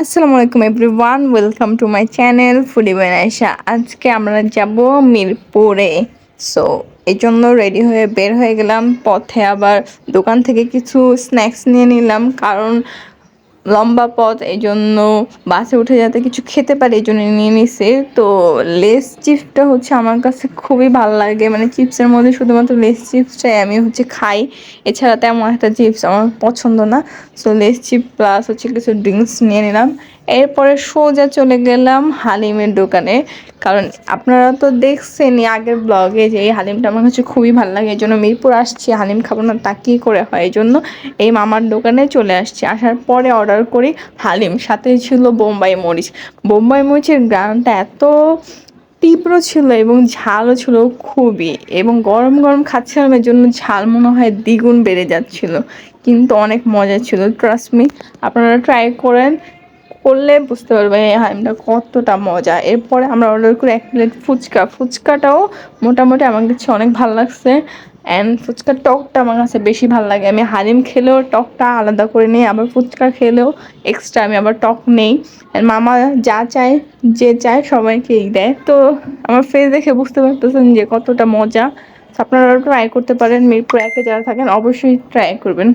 আসসালামু আলাইকুম everyone, welcome to my channel foodie by Ayesha. আজকে আমরা যাব মিরপুরে। সো এই জন্য রেডি হয়ে বের হয়ে গেলাম। পথে আবার দোকান থেকে কিছু স্ন্যাক্স নিয়ে নিলাম, কারণ লম্বা পথ, এই জন্য বাসে উঠে যাতে কিছু খেতে পারি এই জন্য নিয়ে নিছি। তো লেস চিপসটা হচ্ছে আমার কাছে খুবই ভালো লাগে, মানে চিপসের মধ্যে শুধুমাত্র লেস চিপসটাই আমি খাই। এছাড়া তেমন একটা চিপস আমার পছন্দ না। সো লেস চিপস প্লাস কিছু ড্রিঙ্কস নিয়ে নিলাম। এরপরে সোজা চলে গেলাম হালিমের দোকানে, কারণ আপনারা তো দেখছেনই আগের ব্লগে যে এই হালিমটা আমার কাছে খুবই ভালো লাগে। এই জন্য মিরপুর আসছি, হালিম খাবো না তা কী করে হয়, এই জন্য এই মামার দোকানে চলে আসছি। আসার পরে অর্ডার করি হালিম, সাথে ছিল বোম্বাই মরিচ। বোম্বাই মরিচের গ্রানটা এত তীব্র ছিল এবং ঝালও ছিল খুবই, এবং গরম গরম খাচ্ছিলাম এর জন্য ঝাল মনে হয় দ্বিগুণ বেড়ে যাচ্ছিল, কিন্তু অনেক মজা ছিল। ট্রাস্ট মি, আপনারা ট্রাই করলে বুঝতে পারবেন এই হালিমটা কতটা মজা। এরপরে আমরা অর্ডার করি 1 প্লেট ফুচকা। ফুচকাটাও মোটামুটি আমার কাছে অনেক ভালো লাগছে। অ্যান্ড ফুচকার টকটা আমার কাছে বেশি ভালো লাগে। আমি হালিম খেলেও টকটা আলাদা করে নিই, আবার ফুচকা খেলেও এক্সট্রা আমি আবার টক নেই। মামা যা চায়, যে চায় সবাইকেই দেয়। তো আমার ফেস দেখে বুঝতে পারতেছেন যে কতটা মজা। আপনারা ট্রাই করতে পারেন, মিরপুর 1-এ যারা থাকেন অবশ্যই ট্রাই করবেন।